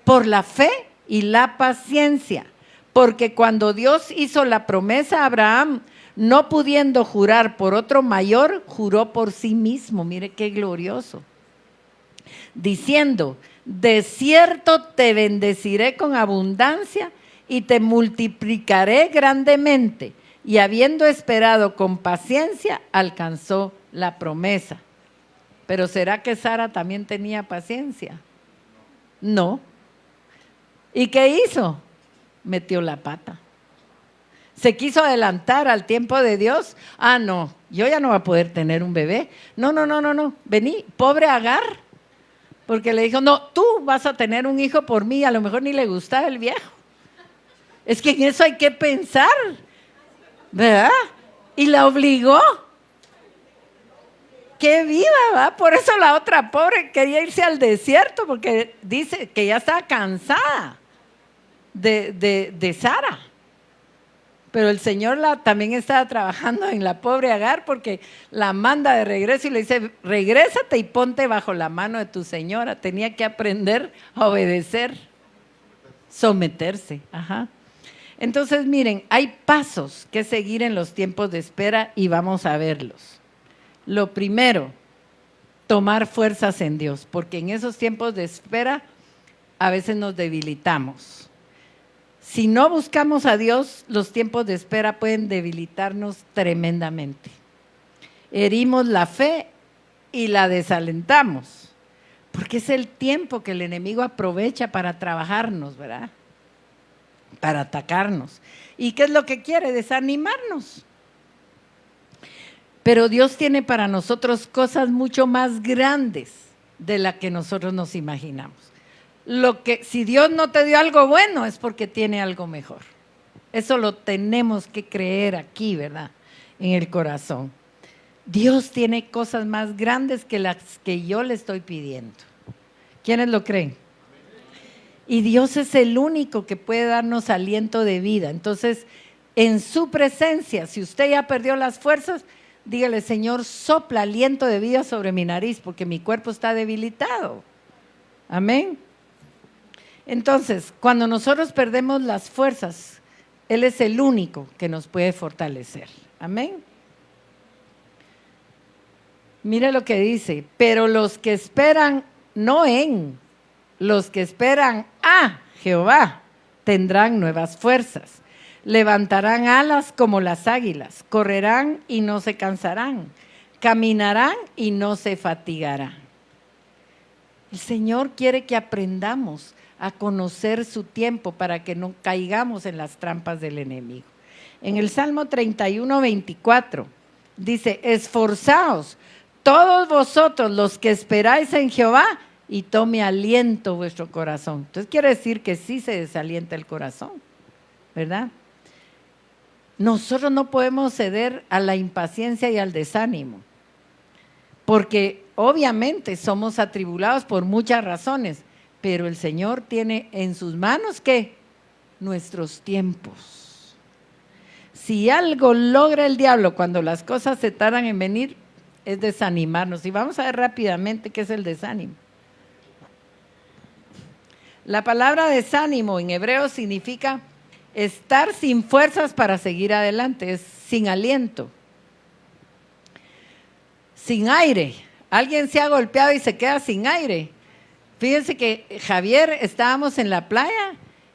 Por la fe y la paciencia. Porque cuando Dios hizo la promesa a Abraham, no pudiendo jurar por otro mayor, juró por sí mismo. Mire qué glorioso. Diciendo, de cierto te bendeciré con abundancia y te multiplicaré grandemente. Y habiendo esperado con paciencia, alcanzó la promesa. Pero ¿será que Sara también tenía paciencia? No. ¿Y qué hizo? Metió la pata. Se quiso adelantar al tiempo de Dios. Ah, no, yo ya no voy a poder tener un bebé. No, vení, pobre Agar. Porque le dijo, no, tú vas a tener un hijo por mí. A lo mejor ni le gustaba el viejo. Es que en eso hay que pensar, ¿verdad? Y la obligó. ¡Qué viva, va! Por eso la otra pobre quería irse al desierto, porque dice que ya estaba cansada de Sara. Pero el Señor también estaba trabajando en la pobre Agar, porque la manda de regreso y le dice, regrésate y ponte bajo la mano de tu señora. Tenía que aprender a obedecer, someterse. Ajá. Entonces, miren, hay pasos que seguir en los tiempos de espera y vamos a verlos. Lo primero, tomar fuerzas en Dios, porque en esos tiempos de espera a veces nos debilitamos. Si no buscamos a Dios, los tiempos de espera pueden debilitarnos tremendamente. Herimos la fe y la desalentamos, porque es el tiempo que el enemigo aprovecha para trabajarnos, ¿verdad? Para atacarnos. ¿Y qué es lo que quiere? Desanimarnos. Pero Dios tiene para nosotros cosas mucho más grandes de las que nosotros nos imaginamos. Si Dios no te dio algo bueno es porque tiene algo mejor. Eso lo tenemos que creer aquí, ¿verdad? En el corazón. Dios tiene cosas más grandes que las que yo le estoy pidiendo. ¿Quiénes lo creen? Y Dios es el único que puede darnos aliento de vida. Entonces, en su presencia, si usted ya perdió las fuerzas, dígale, Señor, sopla aliento de vida sobre mi nariz, porque mi cuerpo está debilitado. Amén. Entonces, cuando nosotros perdemos las fuerzas, Él es el único que nos puede fortalecer. Amén. Mire lo que dice, pero los que esperan los que esperan a Jehová tendrán nuevas fuerzas. Levantarán alas como las águilas, correrán y no se cansarán, caminarán y no se fatigarán. El Señor quiere que aprendamos a conocer su tiempo para que no caigamos en las trampas del enemigo. En el Salmo 31, 24 dice, esforzaos todos vosotros los que esperáis en Jehová y tome aliento vuestro corazón. Entonces quiere decir que sí se desalienta el corazón, ¿verdad? Nosotros no podemos ceder a la impaciencia y al desánimo, porque obviamente somos atribulados por muchas razones, pero el Señor tiene en sus manos, ¿qué? Nuestros tiempos. Si algo logra el diablo cuando las cosas se tardan en venir, es desanimarnos. Y vamos a ver rápidamente qué es el desánimo. La palabra desánimo en hebreo significa estar sin fuerzas para seguir adelante, es sin aliento, sin aire. Alguien se ha golpeado y se queda sin aire. Fíjense que Javier, estábamos en la playa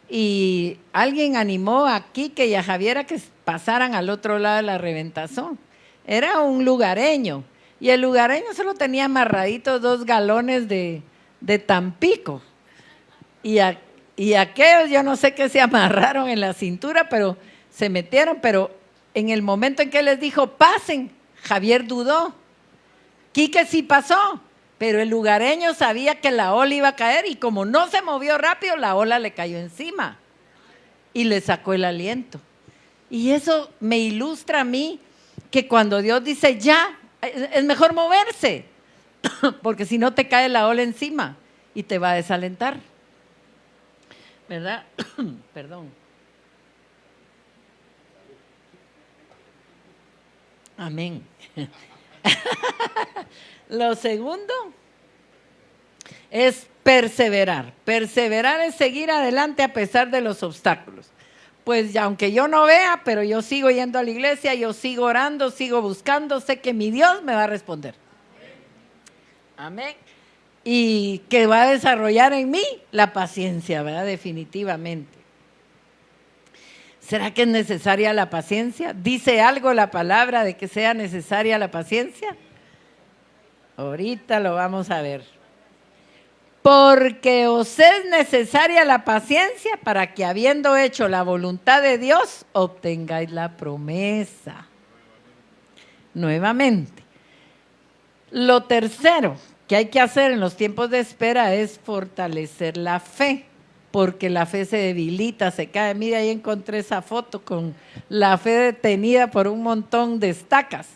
y alguien animó a Quique y a Javier a que pasaran al otro lado de la reventazón. Era un lugareño y el lugareño solo tenía amarraditos 2 galones de de Tampico. Y aquellos, yo no sé qué se amarraron en la cintura, pero se metieron, pero en el momento en que les dijo, pasen, Javier dudó. Quique sí pasó, pero el lugareño sabía que la ola iba a caer y como no se movió rápido, la ola le cayó encima y le sacó el aliento. Y eso me ilustra a mí que cuando Dios dice ya, es mejor moverse, porque si no te cae la ola encima y te va a desalentar. ¿Verdad? Perdón. Amén. Lo segundo es perseverar. Perseverar es seguir adelante a pesar de los obstáculos. Pues ya, aunque yo no vea, pero yo sigo yendo a la iglesia, yo sigo orando, sigo buscando, sé que mi Dios me va a responder. Amén. Y que va a desarrollar en mí la paciencia, ¿verdad? Definitivamente. ¿Será que es necesaria la paciencia? ¿Dice algo la palabra de que sea necesaria la paciencia? Ahorita lo vamos a ver. Porque os es necesaria la paciencia para que habiendo hecho la voluntad de Dios, obtengáis la promesa. Nuevamente. Lo tercero que hay que hacer en los tiempos de espera es fortalecer la fe, porque la fe se debilita, se cae. Mira, ahí encontré esa foto con la fe detenida por un montón de estacas,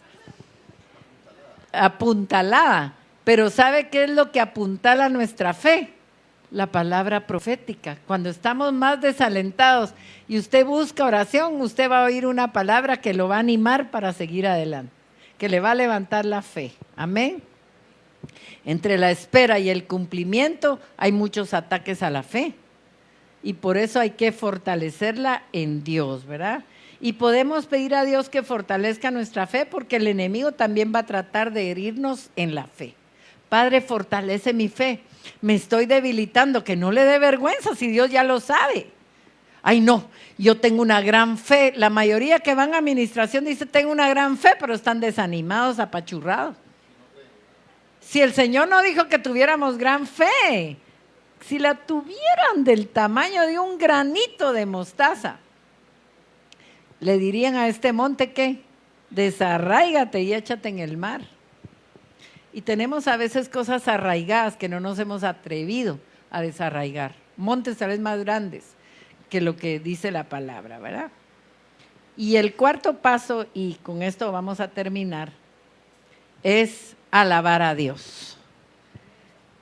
apuntalada. Pero ¿sabe qué es lo que apuntala nuestra fe? La palabra profética. Cuando estamos más desalentados y usted busca oración, usted va a oír una palabra que lo va a animar para seguir adelante, que le va a levantar la fe. Amén. Entre la espera y el cumplimiento hay muchos ataques a la fe. Y por eso hay que fortalecerla en Dios, ¿verdad? Y podemos pedir a Dios que fortalezca nuestra fe porque el enemigo también va a tratar de herirnos en la fe. Padre, fortalece mi fe. Me estoy debilitando, que no le dé vergüenza si Dios ya lo sabe. Ay, no, yo tengo una gran fe. La mayoría que van a administración dice, tengo una gran fe, pero están desanimados, apachurrados. Si el Señor no dijo que tuviéramos gran fe, si la tuvieran del tamaño de un granito de mostaza, le dirían a este monte que desarráigate y échate en el mar. Y tenemos a veces cosas arraigadas que no nos hemos atrevido a desarraigar. Montes tal vez más grandes que lo que dice la palabra, ¿verdad? Y el cuarto paso, y con esto vamos a terminar, es alabar a Dios.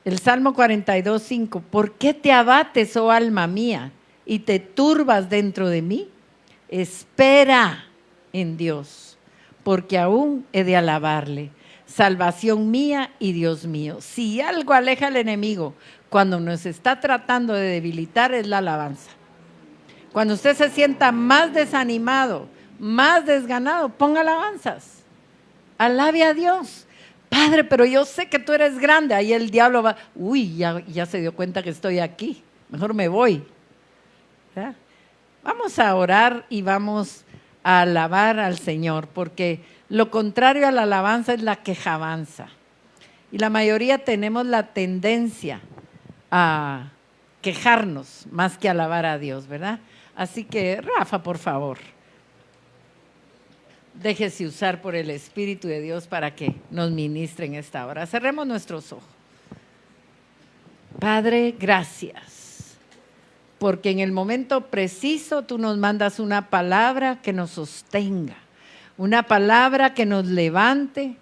El Salmo 42:5, ¿por qué te abates, oh alma mía, y te turbas dentro de mí? Espera en Dios, porque aún he de alabarle. Salvación mía y Dios mío. Si algo aleja al enemigo cuando nos está tratando de debilitar es la alabanza. Cuando usted se sienta más desanimado, más desganado, ponga alabanzas. Alabe a Dios. Padre, pero yo sé que tú eres grande. Ahí el diablo va, uy, ya se dio cuenta que estoy aquí. Mejor me voy. ¿Ya? Vamos a orar y vamos a alabar al Señor, porque lo contrario a la alabanza es la quejabanza. Y la mayoría tenemos la tendencia a quejarnos más que alabar a Dios, ¿verdad? Así que, Rafa, por favor, déjese usar por el Espíritu de Dios para que nos ministre en esta hora. Cerremos nuestros ojos. Padre, gracias, porque en el momento preciso tú nos mandas una palabra que nos sostenga, una palabra que nos levante,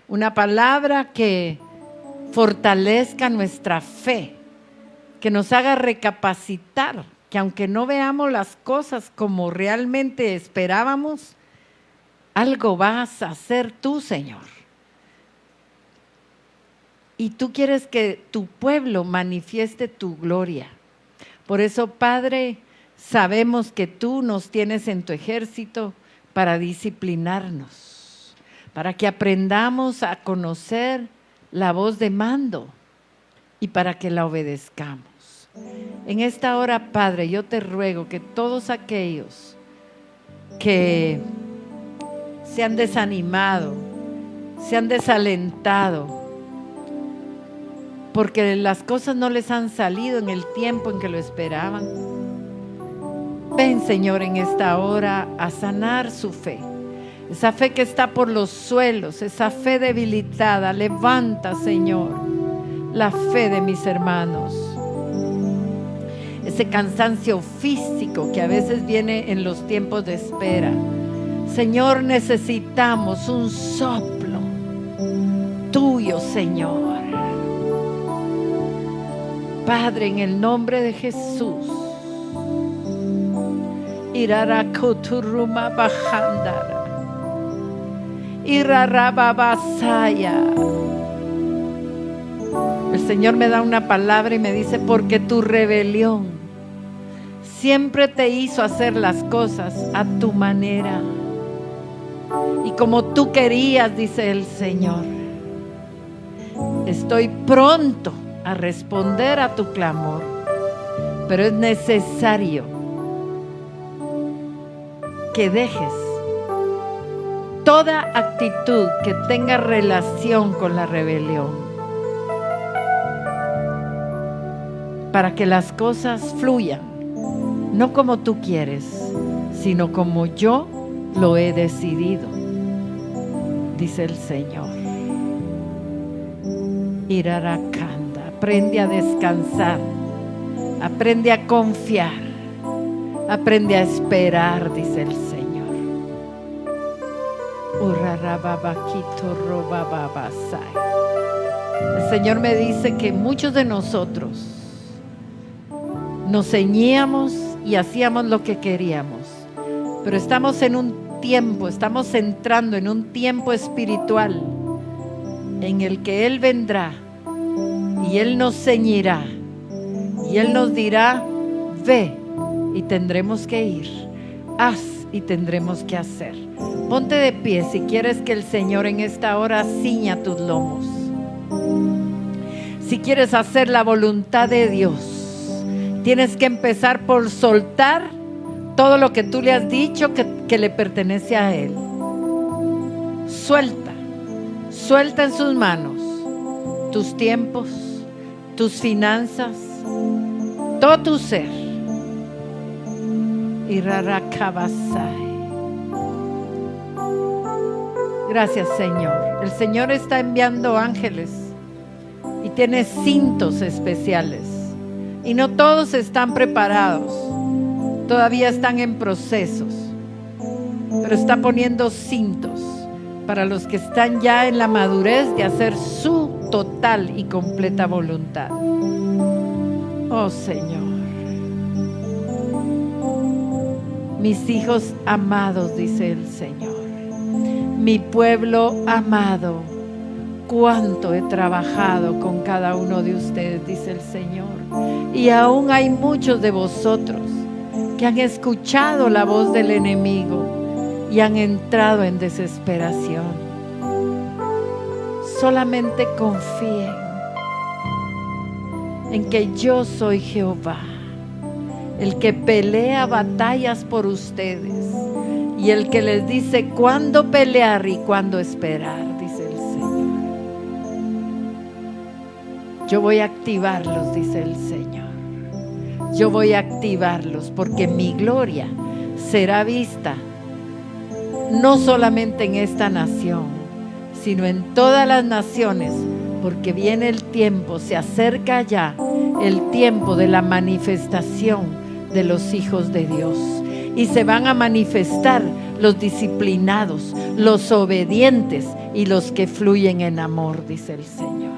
una palabra que fortalezca nuestra fe, que nos haga recapacitar, que aunque no veamos las cosas como realmente esperábamos, algo vas a hacer tú, Señor. Y tú quieres que tu pueblo manifieste tu gloria. Por eso, Padre, sabemos que tú nos tienes en tu ejército para disciplinarnos, para que aprendamos a conocer la voz de mando y para que la obedezcamos. En esta hora, Padre, yo te ruego que todos aquellos que se han desanimado, se han desalentado, porque las cosas no les han salido en el tiempo en que lo esperaban. Ven, Señor, en esta hora a sanar su fe. Esa fe que está por los suelos, esa fe debilitada. Levanta, Señor, la fe de mis hermanos. Ese cansancio físico que a veces viene en los tiempos de espera. Señor, necesitamos un soplo tuyo, Señor. Padre, en el nombre de Jesús. Irarakoturuma bahandara. Irarababasaya. El Señor me da una palabra y me dice, porque tu rebelión siempre te hizo hacer las cosas a tu manera y como tú querías, dice el Señor. Estoy pronto a responder a tu clamor, pero es necesario que dejes toda actitud que tenga relación con la rebelión, para que las cosas fluyan, no como tú quieres, sino como yo lo he decidido, dice el Señor. Irarakanda, aprende a descansar, aprende a confiar, aprende a esperar, dice el Señor. El Señor me dice que muchos de nosotros nos ceñíamos y hacíamos lo que queríamos, pero estamos en un tiempo, estamos entrando en un tiempo espiritual en el que Él vendrá y Él nos ceñirá y Él nos dirá, ve y tendremos que ir, haz y tendremos que hacer. Ponte de pie si quieres que el Señor en esta hora ciña tus lomos. Si quieres hacer la voluntad de Dios, tienes que empezar por soltar todo lo que tú le has dicho que le pertenece a Él. Suelta en sus manos tus tiempos, tus finanzas, todo tu ser. Y rarakabasai. Gracias, Señor. El Señor está enviando ángeles y tiene cintos especiales. Y no todos están preparados, todavía están en procesos, pero está poniendo cintos para los que están ya en la madurez de hacer su total y completa voluntad. Oh Señor, mis hijos amados, dice el Señor, mi pueblo amado, cuánto he trabajado con cada uno de ustedes, dice el Señor. Y aún hay muchos de vosotros que han escuchado la voz del enemigo y han entrado en desesperación. Solamente confíen en que yo soy Jehová, el que pelea batallas por ustedes y el que les dice cuándo pelear y cuándo esperar, dice el Señor. Yo voy a activarlos, dice el Señor. Yo voy a activarlos porque mi gloria será vista no solamente en esta nación, sino en todas las naciones, porque viene el tiempo, se acerca ya el tiempo de la manifestación de los hijos de Dios. Y se van a manifestar los disciplinados, los obedientes y los que fluyen en amor, dice el Señor.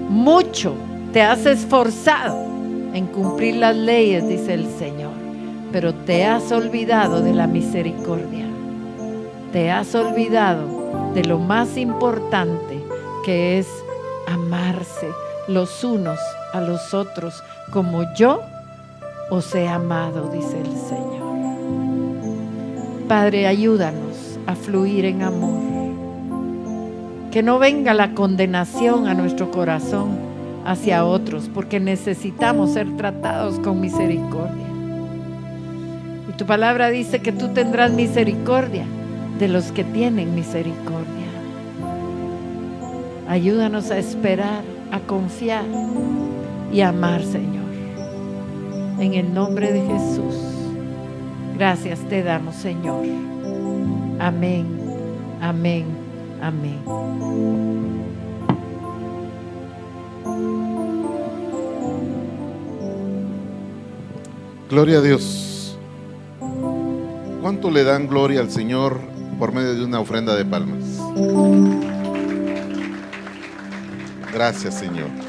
Mucho te has esforzado en cumplir las leyes, dice el Señor, pero te has olvidado de la misericordia. Te has olvidado de lo más importante, que es amarse los unos a los otros como yo os he amado, dice el Señor. Padre, ayúdanos a fluir en amor. Que no venga la condenación a nuestro corazón hacia otros, porque necesitamos ser tratados con misericordia. Y tu palabra dice que tú tendrás misericordia de los que tienen misericordia. Ayúdanos a esperar a confiar y amar, Señor. En el nombre de Jesús, gracias te damos, Señor. Amén, amén, amén.
Gloria a Dios. ¿Cuánto le dan gloria al Señor por medio de una ofrenda de palmas? Gracias, Señor.